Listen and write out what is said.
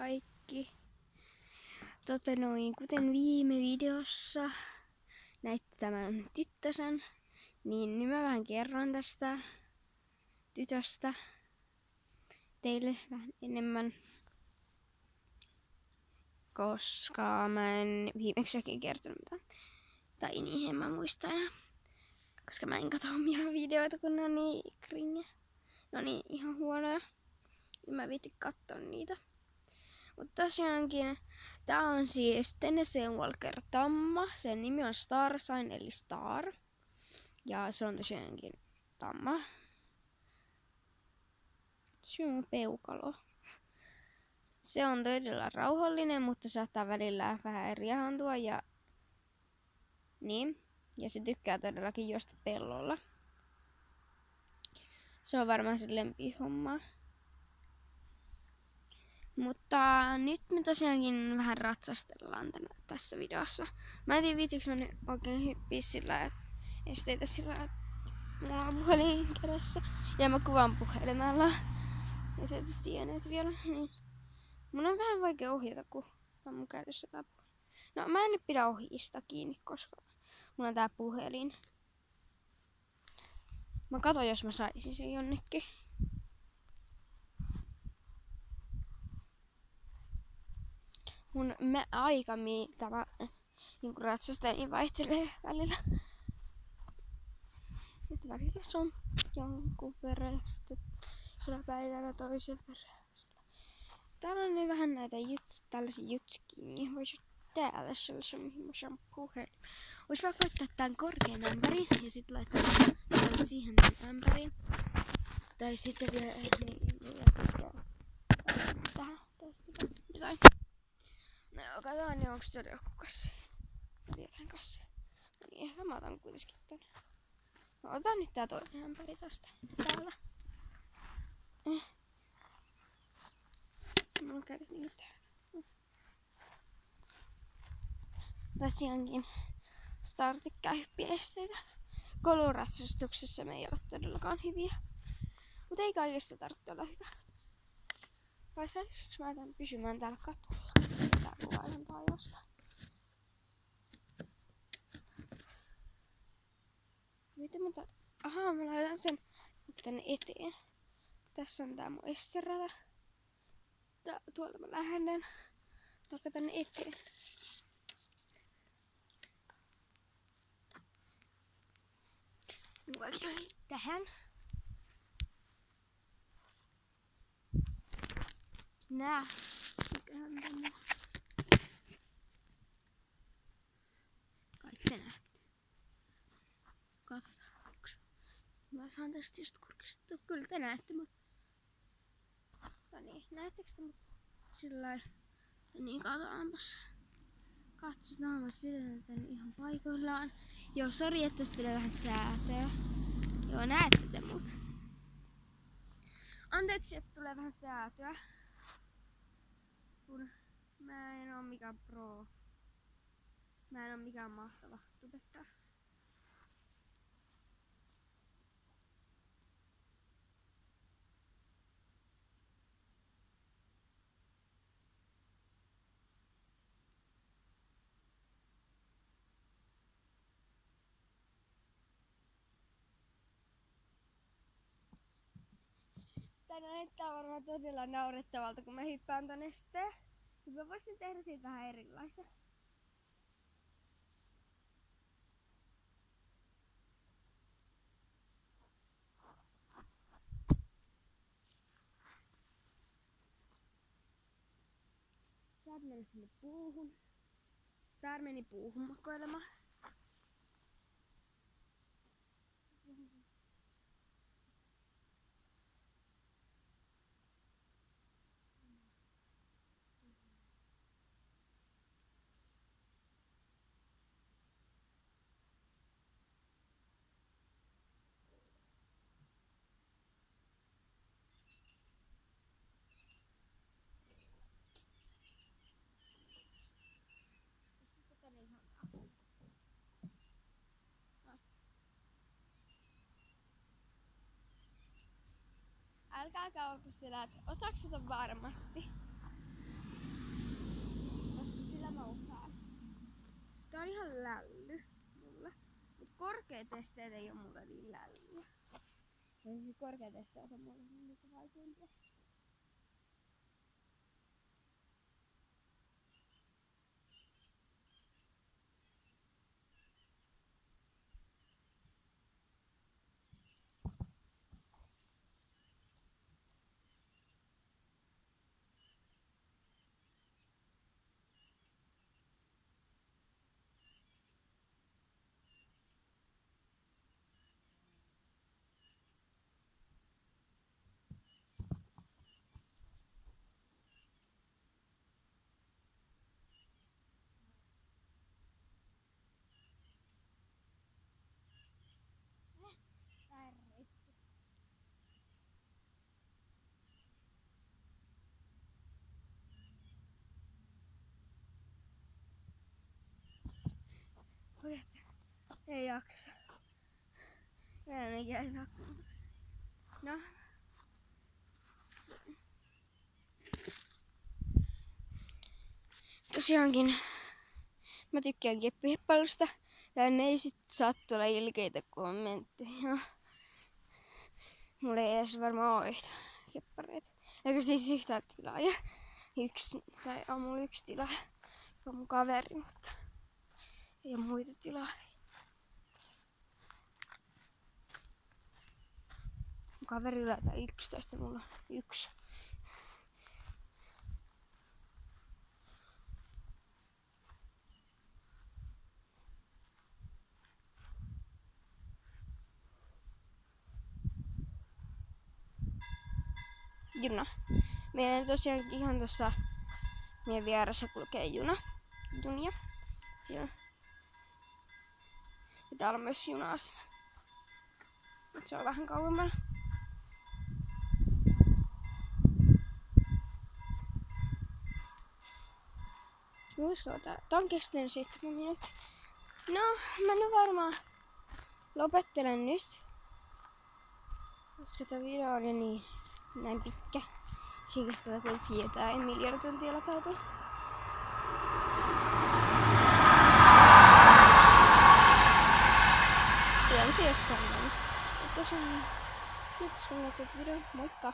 kaikki. Kuten viime videossa näitte tämän tyttösen, niin mä vähän kerron tästä tytöstä teille vähän enemmän. Koska mä en viimeksi oikein kertonut mitään. Tai niin, en mä muista enää. Koska mä en katso omia videoita, kun ne on niin cringe. No niin, ihan huonoja. En mä viitti katsoa niitä. Mutta tosiaankin, tää on siis Tennessee Walker tamma. Sen nimi on Star Sign eli Star. Ja se on tosiaankin tamma. Se on peukalo. Se on todella rauhallinen, mutta saattaa välillä vähän riahantua ja niin. Ja se tykkää todellakin juosta pellolla. Se on varmaan se lempihomma. Mutta nyt me tosiaankin vähän ratsastellaan tässä videossa. Mä en tiedä viitiinkö mä nyt oikein hyppiä sillä, että esteitä sillä, että mulla on puhelin kädessä. Ja mä kuvan puhelimella. Ja se ette tienneet vielä. Niin. Mun on vähän vaikea ohjata, kun tää on mun kädessä tää puhelin. No mä en nyt pidä ohjista kiinni, koska mulla on tää puhelin. Mä katon, jos mä saisin sen jonnekin. Mun aika, mitä mä niin ratsastan, niin vaihtelee välillä. Et välillä se on jonkun verran ja sitten sillä päivänä toisen verran. Täällä on vähän näitä tällaisia jutskiä. Vois täällä sellaisen, mihin mä saan puhelin. Vois vaikka laittaa tän korkean ämpärin ja sit laittaa siihen tän ämpärin. Tai sitten vielä tähän tästä jotain. No joo, katsotaan niin onks todella joku kasvi. Oli jotain kasvia. No niin, ehkä mä otan kuitenkin tän. No otan nyt tää toinen ämpäri tästä. Täältä. Mulla on kädet niinku täällä. Tosiaankin Star tykkää hyppiä esteitä. Kouluratsastuksessa me ei ole todellakaan hyviä. Mutta ei kaikessa tarvitse olla hyvä. Vai saisiko mä tämän pysymään täällä katulla? Tää kuva ihan taivasta. Miten mä ahaa, mä laitan sen tänne eteen. Tässä on tää mun esterata. Tuolta mä lähden. Vaikka tänne eteen. Vaikka tähän. Nää. Mikähän tänne. Kai te näette. Katsotaan. Mä saan tästä just kurkistettua. Kyllä te näette, mutta... No niin, näettekö te mut sillai? Niin, katsotaanpas. Katsotaan, jos pidetään tän ihan paikoillaan. Joo, sori, että tästä tulee vähän säätöä. Joo, näette te mut. Anteeksi, että tulee vähän säätöä. Kun mä en oo mikään pro. Mä en oo mikään mahtava tubettaja. Tää näyttää varmaan todella naurettavalta, kun mä hyppään ton esteen. Mä voisin tehdä siitä vähän erilaisen. Star meni sinne puuhun. Star meni puuhun makoilemaan. Älkää olko siellä, että osaako sitä varmasti. Siis tää on ihan lälly mulle. Mut korkeat esteet ei oo mulle niin lällyä. Ja siis korkeat esteet on mulle niitä vaikeimpia. Pojat, ei jaksa. Mä en ikinä hyvä kunto. No. Tosiaankin mä tykkään keppiheppailusta ja ne ei sit saa tulla ilkeitä kommentteja. Mulla ei edes varmaan oo yhtä keppareita. Eikä siis yhtään tilaaja. On mulla yksi tilaaja. Se on mun kaveri, mutta ei oo muita tilaajia. Mun kaverilla on 11, mulla on 1. Juna. Meidän tosiaan ihan tossa meidän vieressä kulkee junia. Siinä pitää olla myös juna-asema. Mut se on vähän kauemmalla. Tää on kestänyt 7 minuuttia. No, mä nyt varmaan lopettelen nyt. Koska tää video oli niin näin pitkä. Siinä kestää kuitenkin jotain miljardituntia latautua. Siellä se jossain meni. Mutta tosiaan, kiitos kun katsoit videon. Moikka!